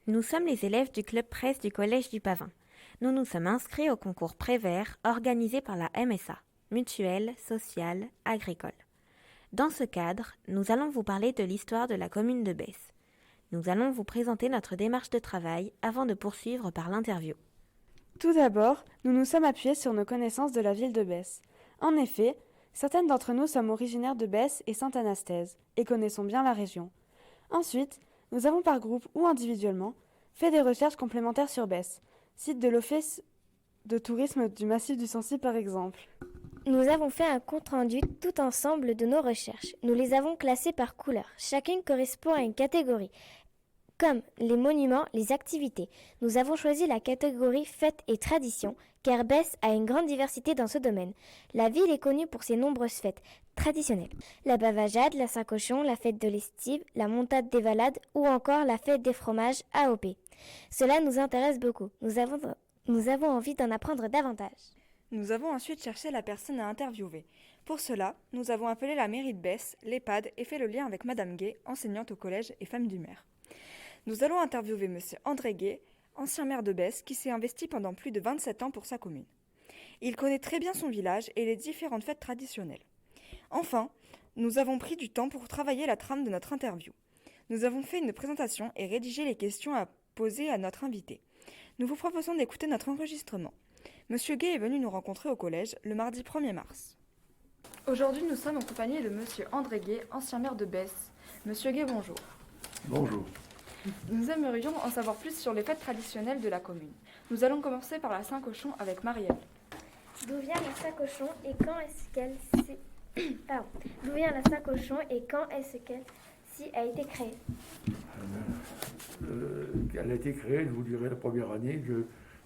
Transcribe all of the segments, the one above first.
Nous sommes les élèves du club presse du collège du Pavin. Nous nous sommes inscrits au concours Prévert organisé par la MSA, Mutuelle Sociale Agricole. Dans ce cadre, nous allons vous parler de l'histoire de la commune de Besse. Nous allons vous présenter notre démarche de travail avant de poursuivre par l'interview. Tout d'abord, nous nous sommes appuyés sur nos connaissances de la ville de Besse. En effet, certaines d'entre nous sommes originaires de Besse et Sainte-Anastaise et connaissons bien la région. Ensuite, nous avons par groupe ou individuellement fait des recherches complémentaires sur Besse, site de l'Office de tourisme du Massif du Sancy par exemple. Nous avons fait un compte-rendu tout ensemble de nos recherches. Nous les avons classées par couleur. Chacune correspond à une catégorie, comme les monuments, les activités. Nous avons choisi la catégorie fêtes et traditions, car Besse a une grande diversité dans ce domaine. La ville est connue pour ses nombreuses fêtes traditionnelles. La bavajade, la Saint-Cochon, la fête de l'Estive, la montade des Valades ou encore la fête des fromages AOP. Cela nous intéresse beaucoup. Nous avons envie d'en apprendre davantage. Nous avons ensuite cherché la personne à interviewer. Pour cela, nous avons appelé la mairie de Besse, l'EHPAD et fait le lien avec Madame Gay, enseignante au collège et femme du maire. Nous allons interviewer Monsieur André Gay, ancien maire de Besse, qui s'est investi pendant plus de 27 ans pour sa commune. Il connaît très bien son village et les différentes fêtes traditionnelles. Enfin, nous avons pris du temps pour travailler la trame de notre interview. Nous avons fait une présentation et rédigé les questions à poser à notre invité. Nous vous proposons d'écouter notre enregistrement. Monsieur Gay est venu nous rencontrer au collège le mardi 1er mars. Aujourd'hui, nous sommes en compagnie de Monsieur André Gay, ancien maire de Besse. Monsieur Gay, bonjour. Bonjour. Nous aimerions en savoir plus sur les fêtes traditionnelles de la commune. Nous allons commencer par la Saint-Cochon avec Marielle. D'où vient la Saint-Cochon et quand est-ce qu'elle D'où vient la Saint-Cochon et quand est-ce qu'elle a été créée? Elle a été créée, je vous dirai la première année,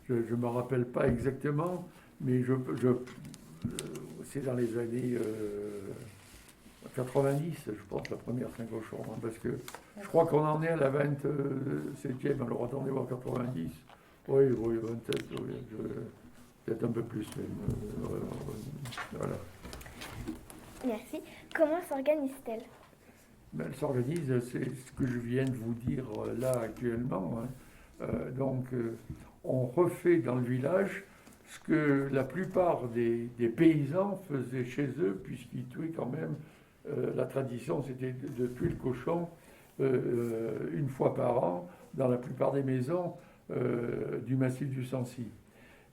je ne me rappelle pas exactement, mais c'est dans les années 90, je pense, la première Saint-Cochon, hein, parce que je crois qu'on en est à la 27e, alors attendez voir 90, oui, 27, oui, peut-être un peu plus même, voilà. Merci. Comment s'organise-t-elle? Elle s'organise, c'est ce que je viens de vous dire là actuellement, hein. On refait dans le village ce que la plupart des paysans faisaient chez eux, puisqu'ils tuaient quand même. La tradition, c'était de tuer le cochon une fois par an dans la plupart des maisons du massif du Sancy.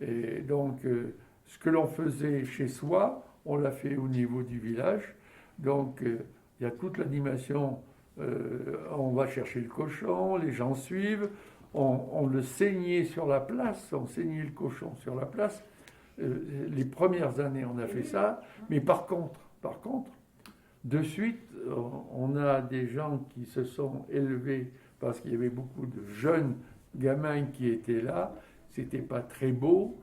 Et donc, ce que l'on faisait chez soi, on l'a fait au niveau du village. Donc, il y a toute l'animation. On va chercher le cochon, les gens suivent. On le saignait sur la place, on saignait le cochon sur la place. Les premières années, on a fait ça. Mais par contre, de suite, on a des gens qui se sont élevés parce qu'il y avait beaucoup de jeunes gamins qui étaient là. C'était pas très beau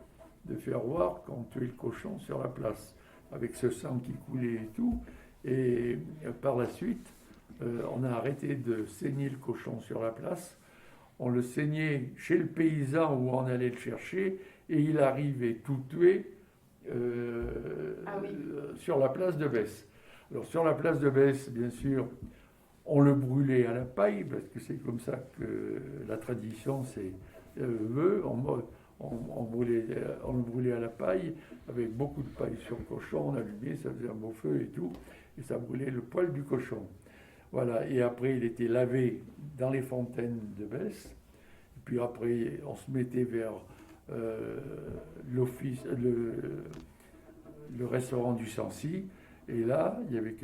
de faire voir qu'on tuait le cochon sur la place, avec ce sang qui coulait et tout. Et par la suite, on a arrêté de saigner le cochon sur la place. On le saignait chez le paysan où on allait le chercher et il arrivait tout tué sur la place de Besse. Alors sur la place de Besse, bien sûr, on le brûlait à la paille parce que c'est comme ça que la tradition veut. On le brûlait à la paille avec beaucoup de paille sur le cochon, on allumait, ça faisait un beau feu et tout, et ça brûlait le poil du cochon. Voilà, et après il était lavé dans les fontaines de Besse, et puis après on se mettait vers le restaurant du Sancy, et là il y avait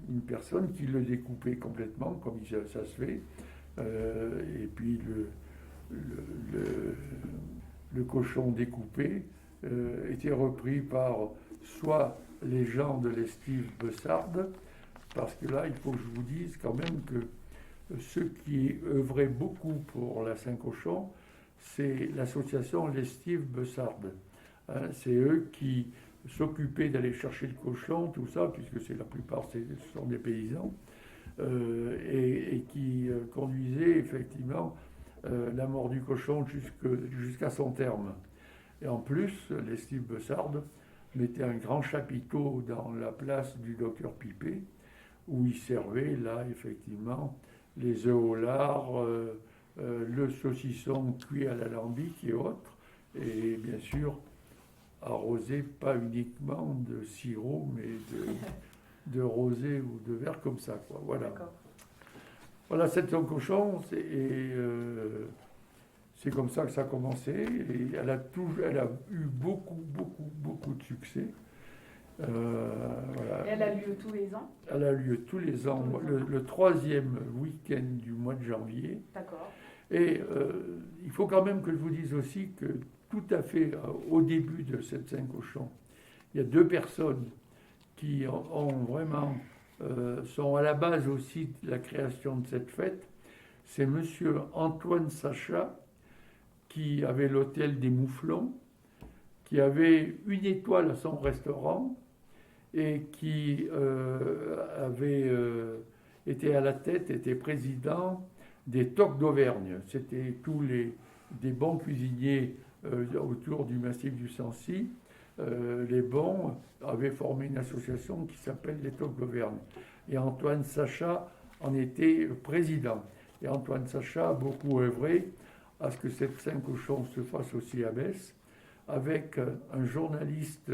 une personne qui le découpait complètement, comme ça se fait, et puis le cochon découpé était repris par soit les gens de l'Estive Bessarde, parce que là, il faut que je vous dise quand même que ceux qui œuvraient beaucoup pour la Saint-Cochon, c'est l'association l'Estive Bessarde. Hein, c'est eux qui s'occupaient d'aller chercher le cochon, tout ça, puisque la plupart ce sont des paysans, et qui conduisaient effectivement la mort du cochon jusqu'à son terme. Et en plus, l'Estive Bessarde mettait un grand chapiteau dans la place du docteur Pipet, où il servait là effectivement les œufs au lard, le saucisson cuit à l'alambic et autres, et bien sûr arrosé pas uniquement de sirop, mais de rosé ou de verre comme ça, quoi. Voilà. D'accord. Voilà, cette sauce cochon, c'est comme ça que ça a commencé, et elle a eu beaucoup de succès. Voilà. Et elle a lieu tous les ans? Elle a lieu tous les ans, le troisième week-end du mois de janvier. D'accord. Et il faut quand même que je vous dise aussi que tout à fait au début de cette Saint-Cochon, il y a deux personnes qui ont vraiment sont à la base aussi de la création de cette fête. C'est monsieur Antoine Sacha, qui avait l'hôtel des Mouflons, qui avait une étoile à son restaurant et qui avait été à la tête, était président des Toques d'Auvergne. C'était des bons cuisiniers autour du massif du Sancy. Les bons avaient formé une association qui s'appelle les Toques d'Auvergne. Et Antoine Sacha en était président. Et Antoine Sacha a beaucoup œuvré à ce que cette Saint-Cochon se fasse aussi à Besse, avec un journaliste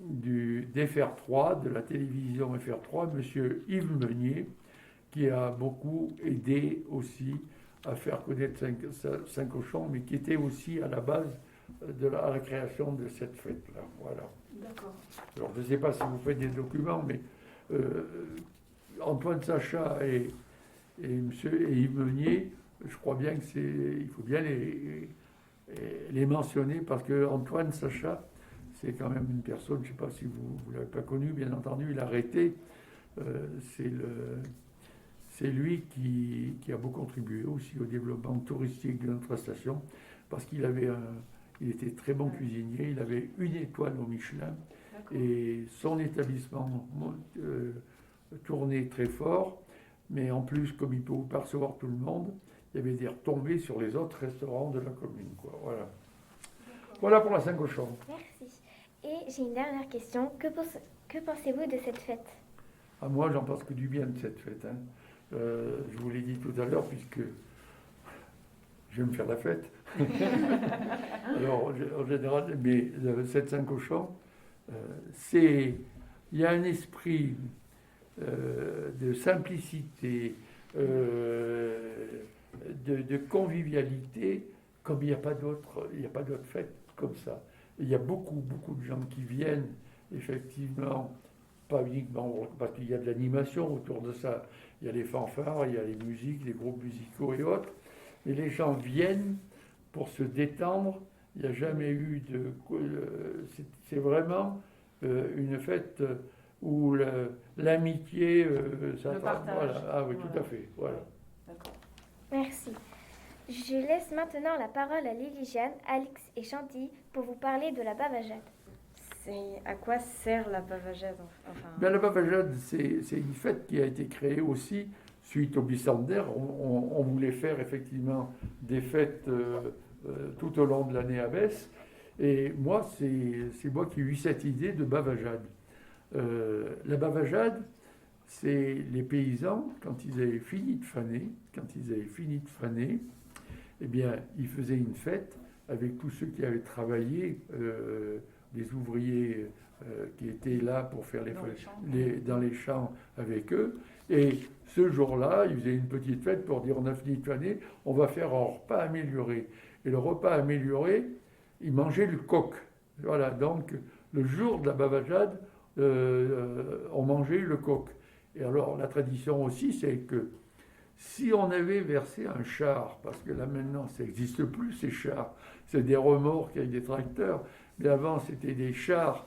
d'FR3, de la télévision FR3, M. Yves Meunier, qui a beaucoup aidé aussi à faire connaître Saint-Cochon, mais qui était aussi à la base de la création de cette fête-là. Voilà. D'accord. Alors, je ne sais pas si vous faites des documents, mais Antoine Sacha et Yves Meunier, je crois bien il faut bien les mentionner, parce que Antoine Sacha, c'est quand même une personne, je ne sais pas si vous ne l'avez pas connu, bien entendu, il a arrêté. C'est lui qui a beaucoup contribué aussi au développement touristique de notre station, parce qu'il était très bon cuisinier, il avait une étoile au Michelin, et son établissement tournait très fort, mais en plus, comme il peut vous percevoir tout le monde, il y avait des retombées sur les autres restaurants de la commune, quoi. Voilà. Voilà pour la Saint-Cochon. Merci. Et j'ai une dernière question. Que pensez-vous de cette fête? Ah, moi, j'en pense que du bien de cette fête, hein. Je vous l'ai dit tout à l'heure, puisque j'aime faire la fête. Alors, en général, mais cette Saint-Cochon, il y a un esprit de simplicité, de convivialité, comme il n'y a pas d'autres fêtes comme ça. Il y a beaucoup de gens qui viennent, effectivement, pas uniquement parce qu'il y a de l'animation autour de ça. Il y a les fanfares, il y a les musiques, les groupes musicaux et autres. Mais les gens viennent pour se détendre. Il n'y a jamais eu de... C'est vraiment une fête où l'amitié... le partage. Voilà. Ah oui, Voilà. tout à fait. Voilà. D'accord. Merci. Je laisse maintenant la parole à Lily-Jeanne, Alix et Chantilly pour vous parler de la bavajade. À quoi sert la bavajade enfin... Ben, la bavajade, c'est une fête qui a été créée aussi suite au bicentenaire. On voulait faire effectivement des fêtes tout au long de l'année à Besse. Et moi, c'est moi qui ai eu cette idée de bavajade. La bavajade, c'est les paysans, quand ils avaient fini de faner, eh bien, ils faisaient une fête avec tous ceux qui avaient travaillé, des ouvriers qui étaient là pour faire dans les champs avec eux. Et ce jour-là, ils faisaient une petite fête pour dire on a fini de faner, on va faire un repas amélioré. Et le repas amélioré, ils mangeaient le coq. Voilà, donc le jour de la bavajade, on mangeait le coq. Et alors la tradition aussi, c'est que si on avait versé un char, parce que là maintenant ça n'existe plus ces chars, c'est des remorques avec des tracteurs, mais avant c'était des chars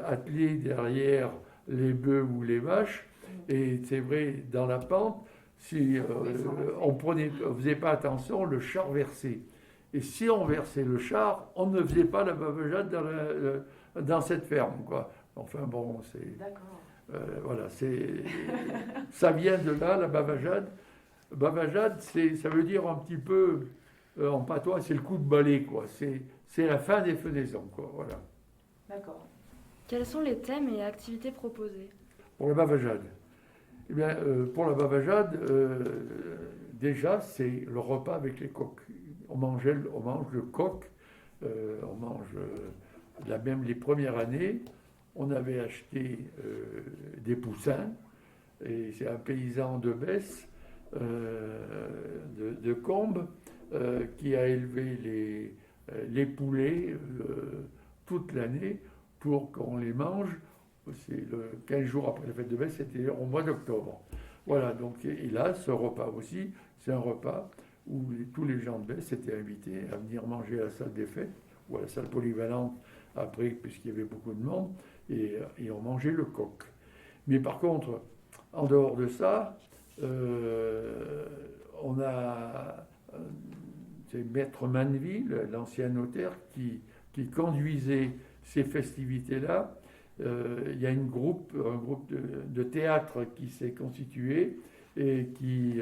attelés derrière les bœufs ou les vaches, et c'est vrai, dans la pente, si on ne faisait pas attention, le char versait. Et si on versait le char, on ne faisait pas la bavajade dans cette ferme, quoi. Enfin bon, c'est... D'accord. Voilà, ça vient de là, la bavajade. Bavajade, ça veut dire un petit peu, en patois, c'est le coup de balai, quoi. C'est la fin des fenaisons, quoi. Voilà. D'accord. Quels sont les thèmes et activités proposés? Pour la bavajade. Eh bien, pour la bavajade, déjà, c'est le repas avec les coqs. On mange le coq, on mange même les premières années. On avait acheté des poussins, et c'est un paysan de Besse, de Combes, qui a élevé les poulets toute l'année pour qu'on les mange. C'est 15 jours après la fête de Besse, c'était au mois d'octobre. Voilà, donc, et là, ce repas aussi, c'est un repas où tous les gens de Besse étaient invités à venir manger à la salle des fêtes, ou à la salle polyvalente après, puisqu'il y avait beaucoup de monde, et on mangeait le coq. Mais par contre, en dehors de ça, on a c'est Maître Manneville, l'ancien notaire, qui conduisait ces festivités-là. Il y a un groupe de théâtre qui s'est constitué et qui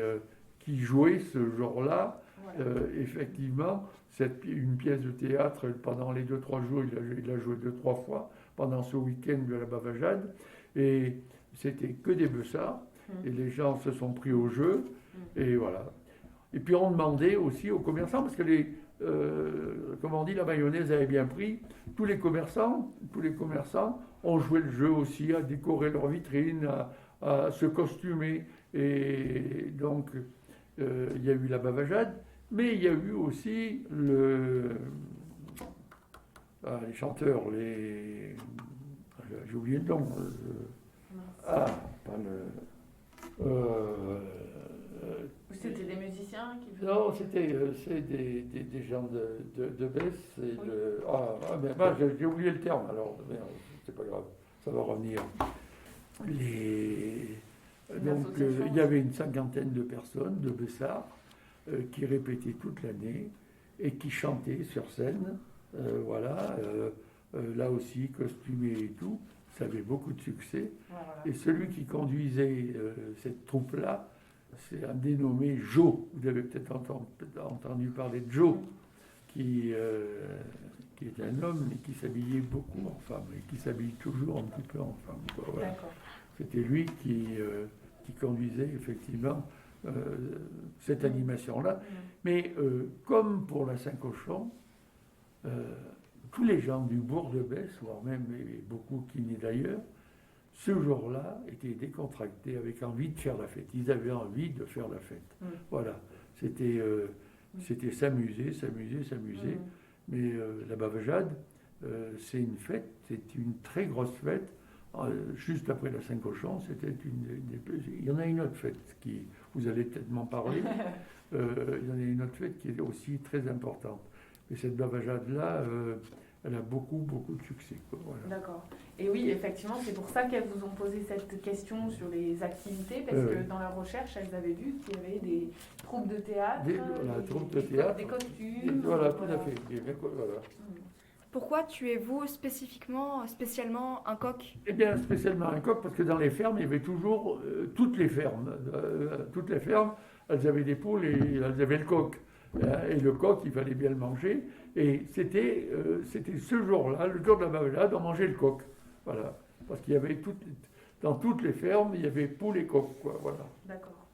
jouait ce jour-là. Effectivement, une pièce de théâtre, pendant les 2-3 jours, il a joué 2-3 fois, pendant ce week-end de la Bavajade. Et c'était que des beussards. Et les gens se sont pris au jeu. Et voilà. Et puis on demandait aussi aux commerçants, parce que comme on dit, la mayonnaise avait bien pris. Tous les commerçants ont joué le jeu aussi, à décorer leurs vitrines, à se costumer. Et donc, il y a eu la Bavajade, mais il y a eu aussi les chanteurs, j'ai oublié le nom. C'était des musiciens qui faisaient... Non, c'est des gens de Besse. J'ai oublié le terme, alors merde, c'est pas grave, ça va revenir. Donc il y avait une 50aine de personnes, de Bessards, qui répétaient toute l'année et qui chantaient sur scène. Là aussi, costumés et tout, ça avait beaucoup de succès. Voilà. Et celui qui conduisait cette troupe-là, c'est un dénommé Joe. Vous avez peut-être entendu parler de Joe, qui est un homme et qui s'habillait beaucoup en femme, et qui s'habille toujours un petit peu en femme. Voilà. C'était lui qui conduisait effectivement cette animation-là. Mais comme pour la Saint-Cochon, tous les gens du bourg de Besse, voire même beaucoup qui venaient d'ailleurs, ce jour-là étaient décontractés, avec envie de faire la fête. Ils avaient envie de faire la fête. Voilà. C'était s'amuser. Mais la Bavajade, c'est une fête, c'est une très grosse fête. Juste après la Saint-Cochon, il y en a une autre fête qui, vous allez peut-être m'en parler. Il y en a une autre fête qui est aussi très importante. Et cette Bavajade-là, elle a beaucoup de succès. Voilà. D'accord. Et oui, effectivement, c'est pour ça qu'elles vous ont posé cette question sur les activités, parce que dans leur recherche, elles avaient vu qu'il y avait des troupes de théâtre, des costumes. Voilà, tout à fait. Voilà. Pourquoi tuez-vous spécialement un coq? Eh bien, spécialement un coq, parce que dans les fermes, il y avait toujours toutes les fermes, elles avaient des poules et elles avaient le coq. Et le coq, il fallait bien le manger. Et c'était ce jour-là, le jour de la Bavajade, on mangeait le coq. Voilà. Parce qu'il y avait dans toutes les fermes, il y avait poules et coqs, quoi. Voilà. D'accord.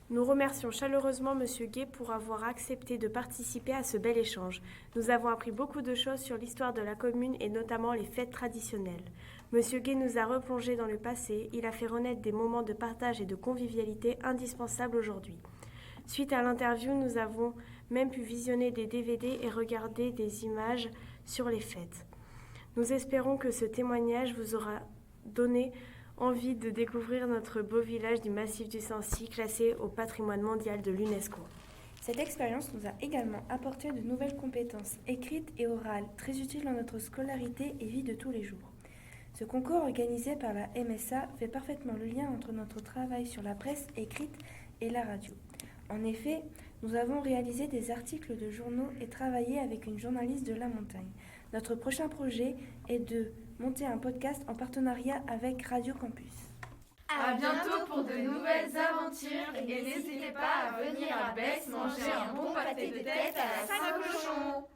Nous remercions chaleureusement Monsieur Gay pour avoir accepté de participer à ce bel échange. Nous avons appris beaucoup de choses sur l'histoire de la commune et notamment les fêtes traditionnelles. Monsieur Gay nous a replongé dans le passé, il a fait renaître des moments de partage et de convivialité indispensables aujourd'hui. Suite à l'interview, nous avons même pu visionner des DVD et regarder des images sur les fêtes. Nous espérons que ce témoignage vous aura donné envie de découvrir notre beau village du massif du Sancy, classé au patrimoine mondial de l'UNESCO. Cette expérience nous a également apporté de nouvelles compétences écrites et orales, très utiles dans notre scolarité et vie de tous les jours. Ce concours organisé par la MSA fait parfaitement le lien entre notre travail sur la presse écrite et la radio. En effet, nous avons réalisé des articles de journaux et travaillé avec une journaliste de la montagne. Notre prochain projet est de monter un podcast en partenariat avec Radio Campus. À bientôt pour de nouvelles aventures et n'hésitez pas à venir à Besse manger un bon pâté de tête à la Saint-Cochon.